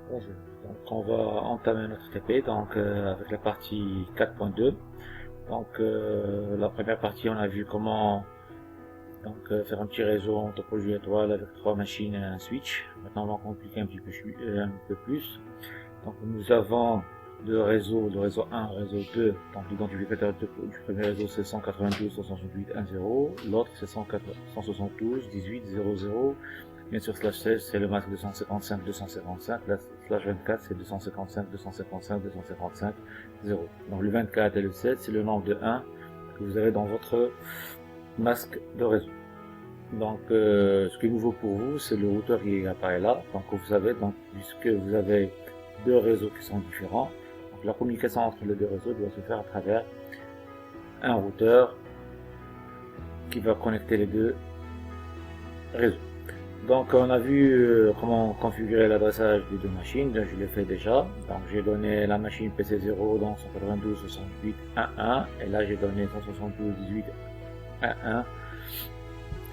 Bonjour. Donc on va entamer notre TP donc avec la partie 4.2. Donc la première partie on a vu comment faire un petit réseau en topologie étoile avec 3 machines et un switch. Maintenant on va compliquer un peu plus. Donc nous avons deux réseaux, le réseau 1, le réseau 2. Donc l'identificateur du premier réseau c'est 192.168.1.0, l'autre c'est 172.18.00. Bien sûr, slash 16 c'est le masque 255.255, la slash 24 c'est 255.255.255.0. Donc le 24 et le 7 c'est le nombre de 1 que vous avez dans votre masque de réseau. Donc ce qui est nouveau pour vous c'est le routeur qui apparaît là. Donc vous savez, donc puisque vous avez deux réseaux qui sont différents, donc la communication entre les deux réseaux doit se faire à travers un routeur qui va connecter les deux réseaux. Donc on a vu comment configurer l'adressage des deux machines, donc, je l'ai fait déjà. Donc j'ai donné la machine PC0 dans 192.68.1.1 et là j'ai donné 172.18.1.1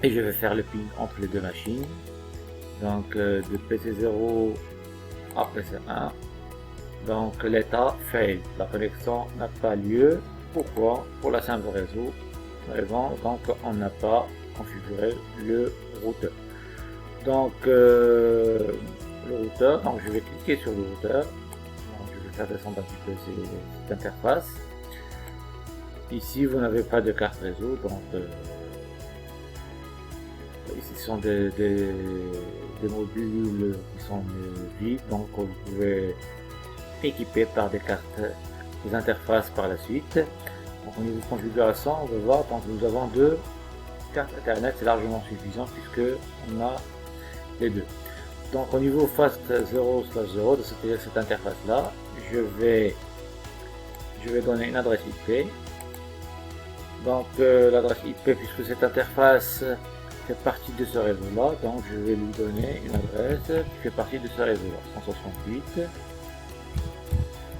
et je vais faire le ping entre les deux machines. Donc de PC0 à PC1. Donc l'état fail, la connexion n'a pas lieu. Pourquoi? Pour la simple raison, donc on n'a pas configuré le routeur. Donc le routeur, donc je vais cliquer sur le routeur, donc je vais faire descendre un petit peu cette interface. Ici vous n'avez pas de carte réseau, donc ici ce sont des modules qui sont vides, donc vous pouvez équiper par des cartes, des interfaces par la suite. Donc au niveau de configuration, on va voir, donc nous avons deux cartes internet, c'est largement suffisant puisque on a les deux. Donc au niveau fast 0/0 de cette interface là, je vais donner une adresse IP. Donc l'adresse IP, puisque cette interface fait partie de ce réseau là, donc je vais lui donner une adresse qui fait partie de ce réseau là,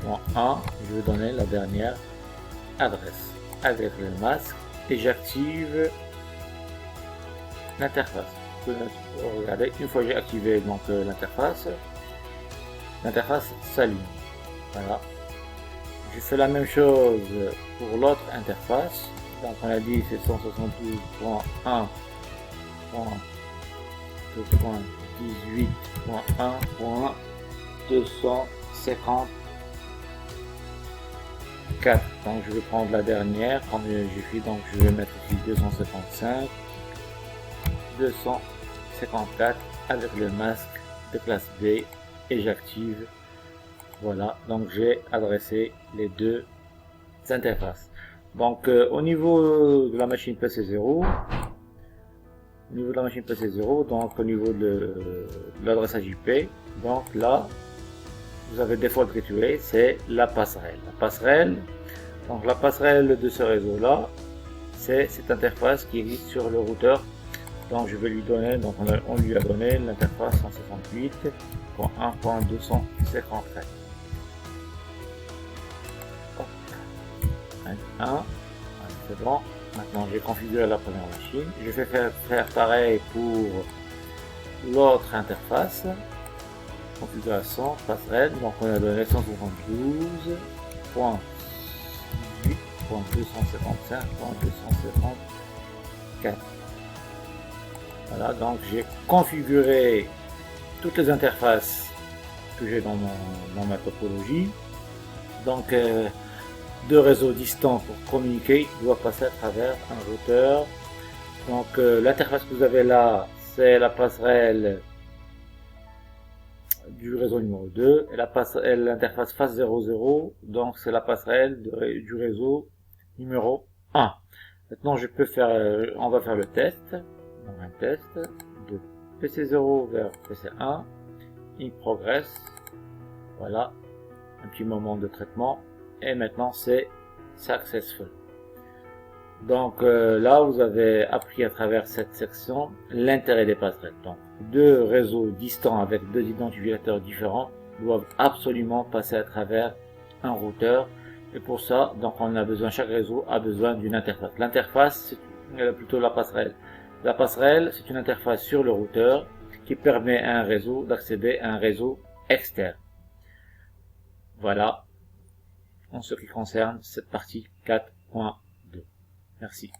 168.1. Je vais donner la dernière adresse avec le masque et j'active l'interface. Regardez, une fois j'ai activé donc l'interface s'allume. Voilà. Je fais la même chose pour l'autre interface. Donc on a dit c'est 172.1.250.4. Donc je vais prendre la dernière, comme j'ai fait, donc je vais mettre ici 254 avec le masque de classe B et j'active. Voilà, donc j'ai adressé les deux interfaces. Donc au niveau de la machine PC0, donc au niveau de l'adressage IP, donc là vous avez default gateway, c'est la passerelle. Donc la passerelle de ce réseau là, c'est cette interface qui existe sur le routeur. Donc je vais lui donner, donc on lui a donné l'interface 168.1.254. C'est bon. Maintenant j'ai configuré la première machine. Je vais faire pareil pour l'autre interface. Configuration passerelle. Donc on a donné 172.18.255.254. Voilà, donc j'ai configuré toutes les interfaces que j'ai dans ma topologie. Donc deux réseaux distants pour communiquer doivent passer à travers un routeur. Donc l'interface que vous avez là, c'est la passerelle du réseau numéro 2 et l'interface face 00, donc c'est la passerelle du réseau numéro 1. Maintenant je peux faire, on va faire le test. Donc un test de PC0 vers PC1, in progress. Voilà, un petit moment de traitement et maintenant c'est successful. Donc là vous avez appris à travers cette section l'intérêt des passerelles. Donc deux réseaux distants avec deux identificateurs différents doivent absolument passer à travers un routeur et pour ça donc on a besoin, chaque réseau a besoin d'une interface. L'interface c'est plutôt la passerelle. La passerelle, c'est une interface sur le routeur qui permet à un réseau d'accéder à un réseau externe. Voilà en ce qui concerne cette partie 4.2. Merci.